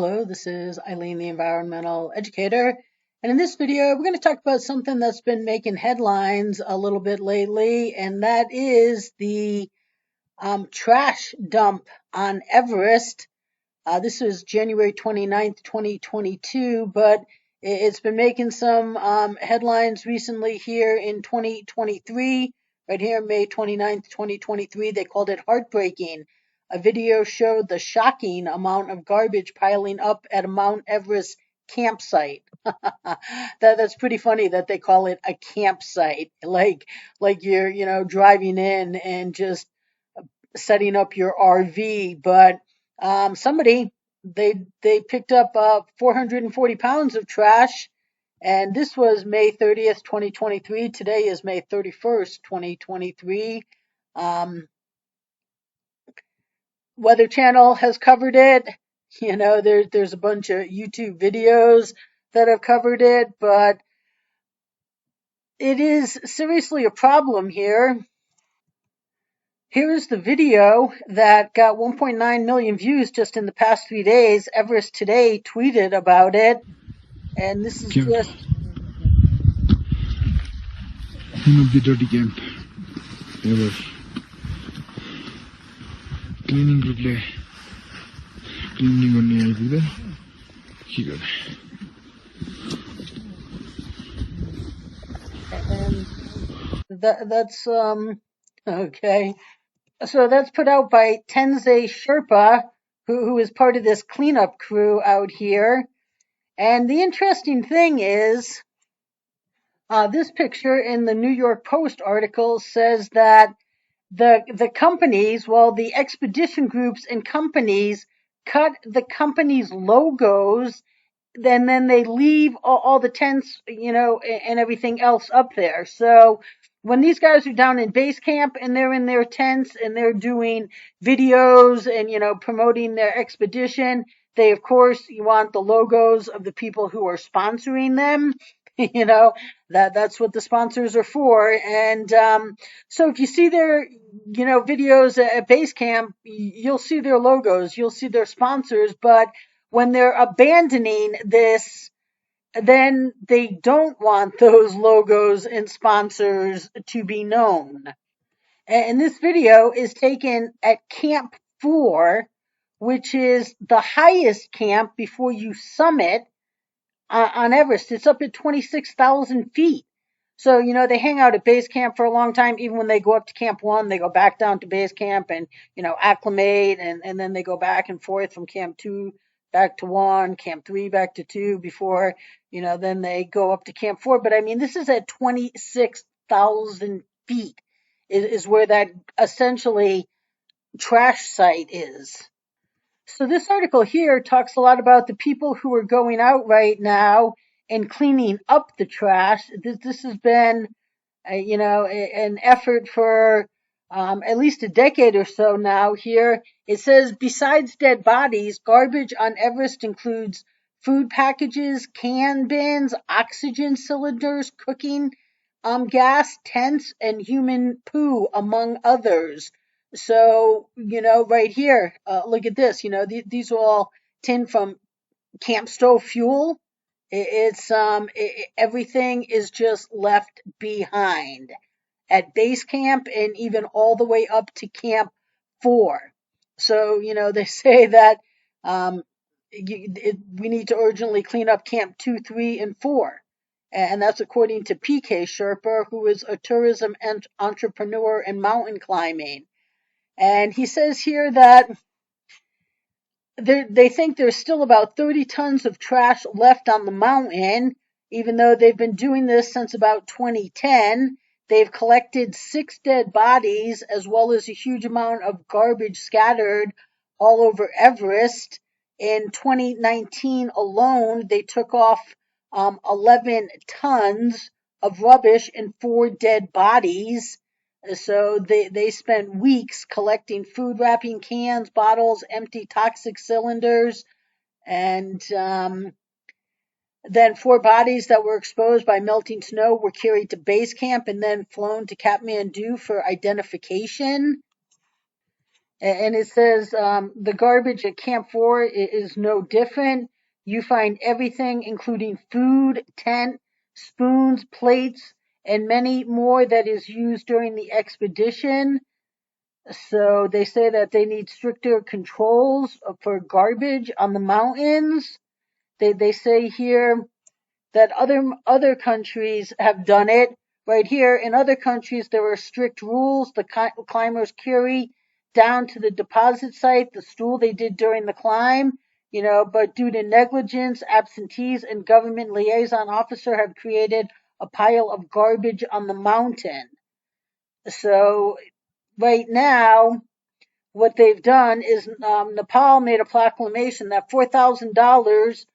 Hello, this is Eileen, the environmental educator. And in this video, we're going to talk about something that's been making headlines a little bit lately, and that is the trash dump on Everest. This was January 29th, 2022, but it's been making some headlines recently here in 2023. Right here, May 29th, 2023, they called it heartbreaking. A video showed the shocking amount of garbage piling up at a Mount Everest campsite. That's pretty funny that they call it a campsite, like you're driving in and just setting up your RV, but somebody they picked up 440 pounds of trash, and this was May 30th, 2023. Today is May 31st, 2023. Um, Weather Channel has covered it. There's a bunch of YouTube videos that have covered it, but it is seriously a problem here. Here's the video that got 1.9 million views just in the past 3 days. Everest Today tweeted about it, and this is Camp. just One of the dirty camp ever. Cleaning groupले cleaning गर्ने आइपुग्दा के गर्ने and that's okay. So that's put out by Tenzay Sherpa, who is part of this cleanup crew out here. And the interesting thing is, this picture in the New York Post article says that the companies, well, the expedition groups and companies cut the company's logos, then they leave all the tents, and everything else up there. So when these guys are down in base camp and they're in their tents and they're doing videos and, promoting their expedition, they, of course, you want the logos of the people who are sponsoring them. That's what the sponsors are for. And so if you see their, videos at base camp, you'll see their logos, you'll see their sponsors. But when they're abandoning this, then they don't want those logos and sponsors to be known. And this video is taken at Camp 4, which is the highest camp before you summit on Everest. It's up at 26,000 feet. So, they hang out at base camp for a long time. Even when they go up to Camp 1, they go back down to base camp and, acclimate. And then they go back and forth from Camp 2 back to 1, Camp 3 back to 2 before, then they go up to Camp 4. But I mean, this is at 26,000 feet is where that essentially trash site is. So this article here talks a lot about the people who are going out right now and cleaning up the trash. This has been, an effort for at least a decade or so now. Here it says, besides dead bodies, garbage on Everest includes food packages, can bins, oxygen cylinders, cooking gas, tents, and human poo, among others. So, right here, look at this. These are all tin from camp stove fuel. Everything is just left behind at base camp and even all the way up to Camp 4. So, they say that we need to urgently clean up Camp 2, 3, and 4. And that's according to PK Sherpa, who is a tourism entrepreneur in mountain climbing. And he says here that they think there's still about 30 tons of trash left on the mountain, even though they've been doing this since about 2010. They've collected 6 dead bodies as well as a huge amount of garbage scattered all over Everest. In 2019 alone, they took off 11 tons of rubbish and 4 dead bodies. So they spent weeks collecting food wrapping, cans, bottles, empty toxic cylinders, and then 4 bodies that were exposed by melting snow were carried to base camp and then flown to Kathmandu for identification. And it says the garbage at Camp 4 is no different. You find everything, including food, tent, spoons, plates, and many more that is used during the expedition. So they say that they need stricter controls for garbage on the mountains. They say here that other countries have done it. Right here, in other countries, there are strict rules the climbers carry down to the deposit site, the stool they did during the climb, but due to negligence, absentees, and government liaison officer have created a pile of garbage on the mountain. So right now, what they've done is Nepal made a proclamation that $4,000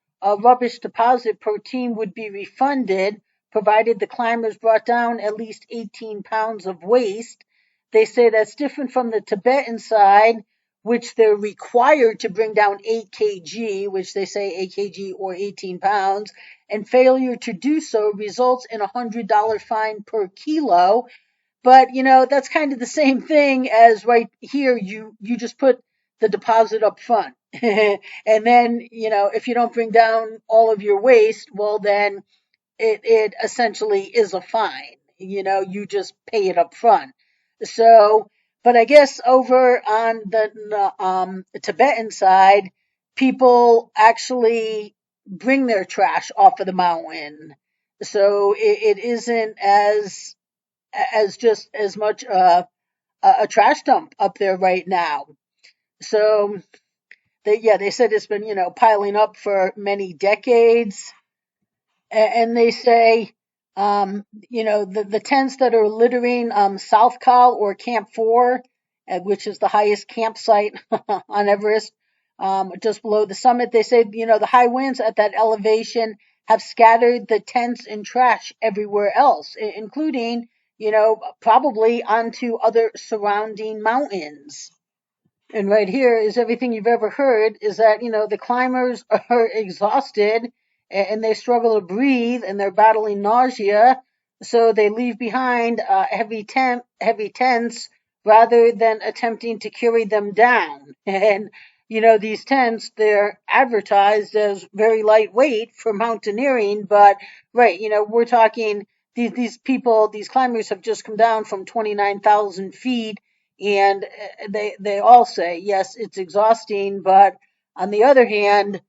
rubbish deposit per team would be refunded, provided the climbers brought down at least 18 pounds of waste. They say that's different from the Tibetan side, which they're required to bring down 8 kg, which they say 8 kg or 18 pounds, and failure to do so results in a $100 fine per kilo. But that's kind of the same thing as right here. You just put the deposit up front, and then if you don't bring down all of your waste, well then it essentially is a fine. You just pay it up front. So, but I guess over on the Tibetan side, people actually bring their trash off of the mountain, so it isn't as just as much a trash dump up there right now. So they said it's been piling up for many decades, and they say the tents that are littering South Col or Camp 4, which is the highest campsite on Everest, just below the summit. They say the high winds at that elevation have scattered the tents and trash everywhere else, including probably onto other surrounding mountains. And right here is everything you've ever heard is that, the climbers are exhausted and they struggle to breathe and they're battling nausea. So they leave behind heavy tents rather than attempting to carry them down. And, these tents, they're advertised as very lightweight for mountaineering, but right, we're talking these people, these climbers have just come down from 29,000 feet, and they all say yes, it's exhausting, but on the other hand,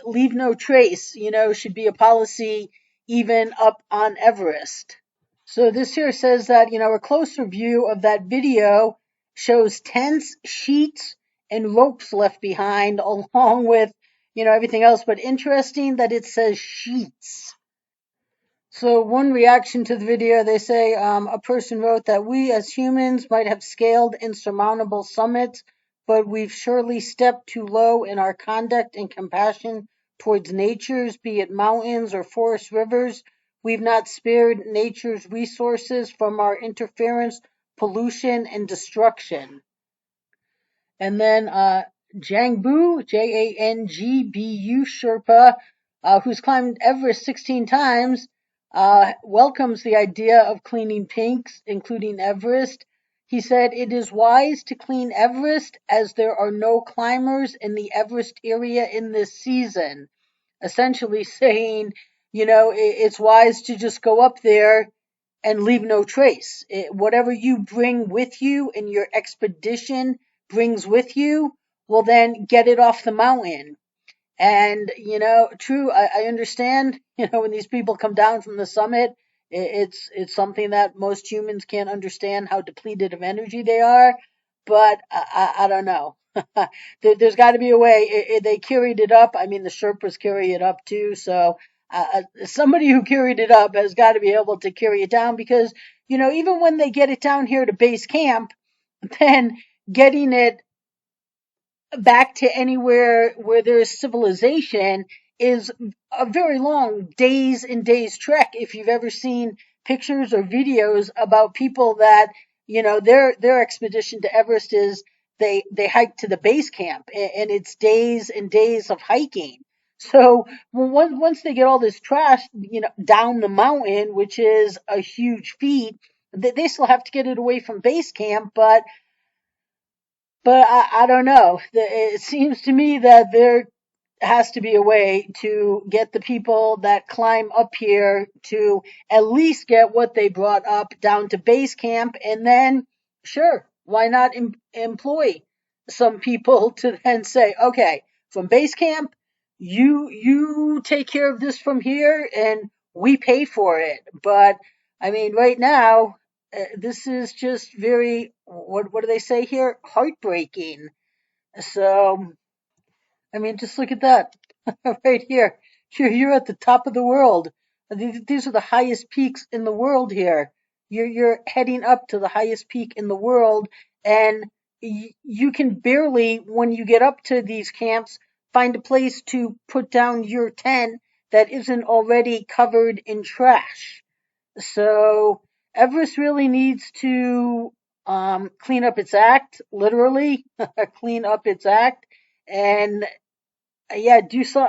leave no trace, should be a policy even up on Everest. So this here says that a closer view of that video shows tents, sheets, and ropes left behind along with everything else, but interesting that it says sheets. So one reaction to the video, they say a person wrote that we as humans might have scaled insurmountable summits, but we've surely stepped too low in our conduct and compassion towards natures, be it mountains or forest rivers. We've not spared nature's resources from our interference, pollution, and destruction. And then Jangbu, Jangbu Sherpa, who's climbed Everest 16 times, welcomes the idea of cleaning peaks, including Everest. He said, it is wise to clean Everest as there are no climbers in the Everest area in this season. Essentially saying, it's wise to just go up there and leave no trace. Whatever you bring with you in your expedition brings with you, well, then get it off the mountain. And, true, I understand, when these people come down from the summit, it's something that most humans can't understand how depleted of energy they are. But I don't know. There's got to be a way. They carried it up. I mean, the Sherpas carry it up too. So somebody who carried it up has got to be able to carry it down because, even when they get it down here to base camp, then getting it back to anywhere where there's civilization is a very long days and days trek. If you've ever seen pictures or videos about people that their expedition to Everest is they hike to the base camp, and it's days and days of hiking. So once they get all this trash down the mountain, which is a huge feat, They still have to get it away from base camp, but I don't know. It seems to me that there has to be a way to get the people that climb up here to at least get what they brought up down to base camp, and then sure, why not employ some people to then say, okay, from base camp, you take care of this from here, and we pay for it. But I mean, right now, this is just very, what do they say here? Heartbreaking. So I mean, just look at that right here. You're at the top of the world. These are the highest peaks in the world here. You're heading up to the highest peak in the world, and you can barely, when you get up to these camps, find a place to put down your tent that isn't already covered in trash. So Everest really needs to clean up its act, literally clean up its act, and yeah, do something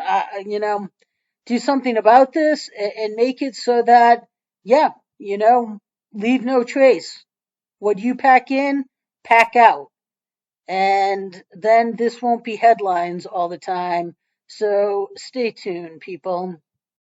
about this, and make it so that, yeah, you know, leave no trace. What you pack in, pack out, and then this won't be headlines all the time. So stay tuned, people.